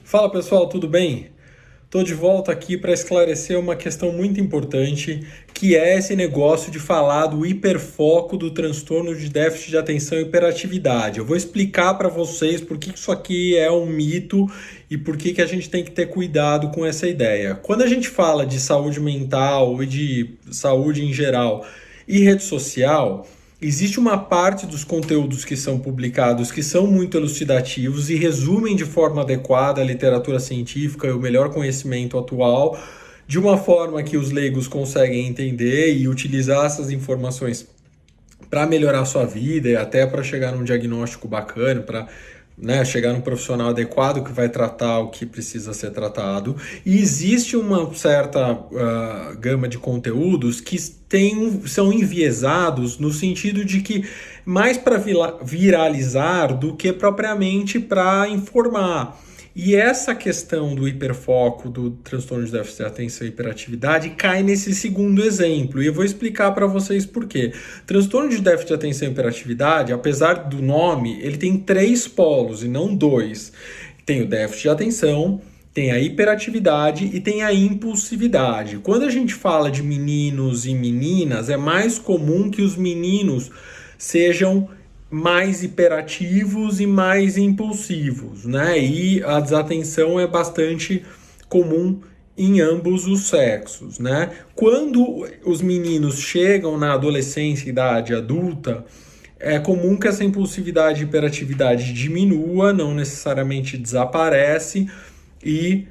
Fala pessoal, tudo bem? Estou de volta aqui para esclarecer uma questão muito importante, que é esse negócio de falar do hiperfoco do transtorno de déficit de atenção e hiperatividade. Eu vou explicar para vocês por que isso aqui é um mito e por que a gente tem que ter cuidado com essa ideia. Quando a gente fala de saúde mental e de saúde em geral e rede social, existe uma parte dos conteúdos que são publicados que são muito elucidativos e resumem de forma adequada a literatura científica e o melhor conhecimento atual, de uma forma que os leigos conseguem entender e utilizar essas informações para melhorar a sua vida e até para chegar num diagnóstico bacana, para chegar num profissional adequado que vai tratar o que precisa ser tratado. E existe uma certa gama de conteúdos que são enviesados no sentido de que mais para viralizar do que propriamente para informar. E essa questão do hiperfoco, do transtorno de déficit de atenção e hiperatividade cai nesse segundo exemplo. E eu vou explicar para vocês por quê. Transtorno de déficit de atenção e hiperatividade, apesar do nome, ele tem 3 polos e não 2. Tem o déficit de atenção, tem a hiperatividade e tem a impulsividade. Quando a gente fala de meninos e meninas, é mais comum que os meninos sejam mais hiperativos e mais impulsivos, né? E a desatenção é bastante comum em ambos os sexos, né? Quando os meninos chegam na adolescência e idade adulta, é comum que essa impulsividade e hiperatividade diminua, não necessariamente desaparece, e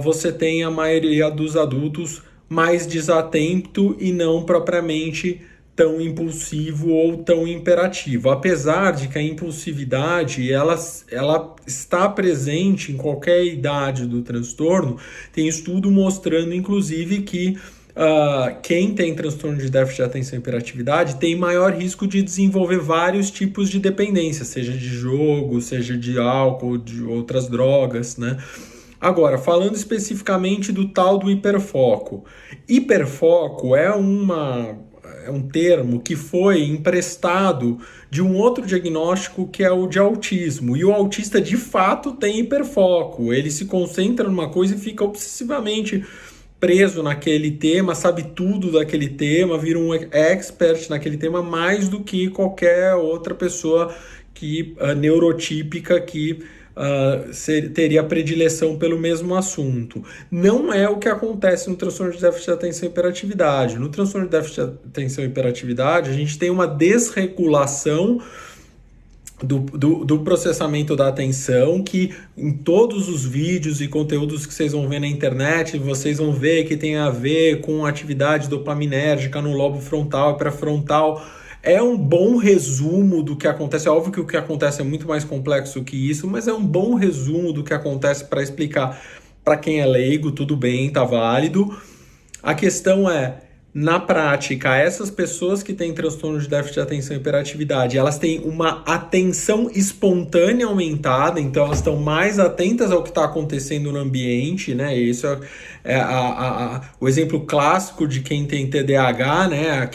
você tem a maioria dos adultos mais desatento e não propriamente tão impulsivo ou tão imperativo, apesar de que a impulsividade ela está presente em qualquer idade do transtorno. Tem estudo mostrando, inclusive, que quem tem transtorno de déficit de atenção e hiperatividade tem maior risco de desenvolver vários tipos de dependência, seja de jogo, seja de álcool, de outras drogas, né? Agora, falando especificamente do tal do hiperfoco. Hiperfoco é um termo que foi emprestado de um outro diagnóstico que é o de autismo. E o autista, de fato, tem hiperfoco. Ele se concentra numa coisa e fica obsessivamente preso naquele tema, sabe tudo daquele tema, vira um expert naquele tema mais do que qualquer outra pessoa neurotípica que teria predileção pelo mesmo assunto. Não é o que acontece no transtorno de déficit de atenção e hiperatividade. No transtorno de déficit de atenção e hiperatividade, a gente tem uma desregulação do processamento da atenção, que em todos os vídeos e conteúdos que vocês vão ver na internet, vocês vão ver que tem a ver com atividade dopaminérgica no lobo frontal e pré-frontal. É um bom resumo do que acontece. É óbvio que o que acontece é muito mais complexo que isso, mas é um bom resumo do que acontece para explicar para quem é leigo. Tudo bem, tá válido. A questão é, na prática, essas pessoas que têm transtorno de déficit de atenção e hiperatividade, elas têm uma atenção espontânea aumentada, então elas estão mais atentas ao que está acontecendo no ambiente, né? Isso é o exemplo clássico de quem tem TDAH, né?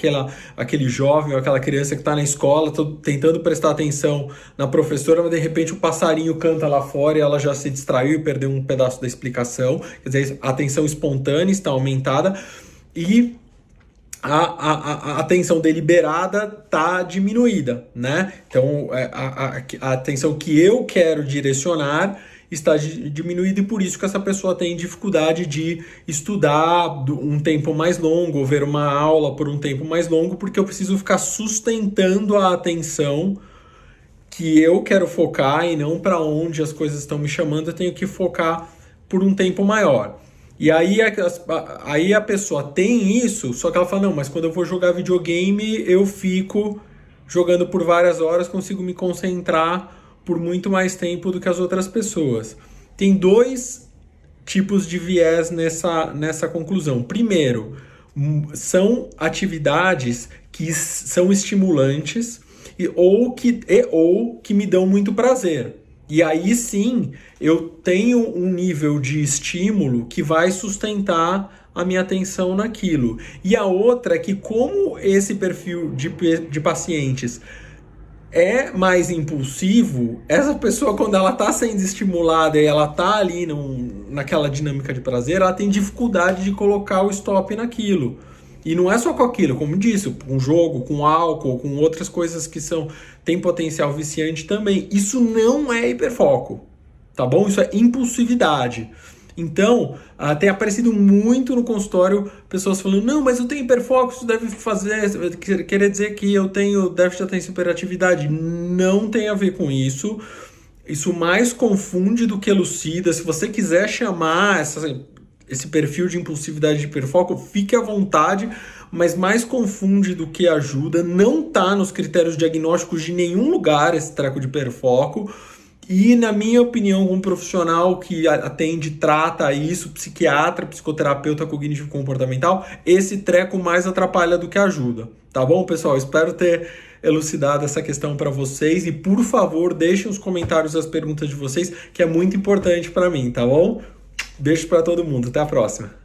Aquele jovem ou aquela criança que está na escola tentando prestar atenção na professora, mas de repente o passarinho canta lá fora e ela já se distraiu e perdeu um pedaço da explicação. Quer dizer, a atenção espontânea está aumentada e a atenção deliberada está diminuída, né? Então, a atenção que eu quero direcionar está diminuída e por isso que essa pessoa tem dificuldade de estudar um tempo mais longo ou ver uma aula por um tempo mais longo, porque eu preciso ficar sustentando a atenção que eu quero focar e não para onde as coisas estão me chamando. Eu tenho que focar por um tempo maior. E aí a pessoa tem isso, só que ela fala, não, mas quando eu vou jogar videogame, eu fico jogando por várias horas, consigo me concentrar por muito mais tempo do que as outras pessoas. Tem 2 tipos de viés nessa conclusão. Primeiro, são atividades que são estimulantes ou que me dão muito prazer. E aí sim, eu tenho um nível de estímulo que vai sustentar a minha atenção naquilo. E a outra é que, como esse perfil de pacientes é mais impulsivo, essa pessoa, quando ela tá sendo estimulada e ela tá ali naquela dinâmica de prazer, ela tem dificuldade de colocar o stop naquilo. E não é só com aquilo, como disse, com jogo, com álcool, com outras coisas que tem potencial viciante também. Isso não é hiperfoco, tá bom? Isso é impulsividade. Então, tem aparecido muito no consultório pessoas falando, não, mas eu tenho hiperfoco, isso deve querer dizer que eu tenho déficit de atenção e hiperatividade. Não tem a ver com isso. Isso mais confunde do que elucida. Se você quiser chamar esse perfil de impulsividade de hiperfoco, fique à vontade, mas mais confunde do que ajuda. Não está nos critérios diagnósticos de nenhum lugar esse treco de hiperfoco. E, na minha opinião, um profissional que atende, trata isso, psiquiatra, psicoterapeuta cognitivo-comportamental, esse treco mais atrapalha do que ajuda. Tá bom, pessoal? Espero ter elucidado essa questão para vocês. E, por favor, deixem nos comentários as perguntas de vocês, que é muito importante para mim, tá bom? Beijo para todo mundo. Até a próxima.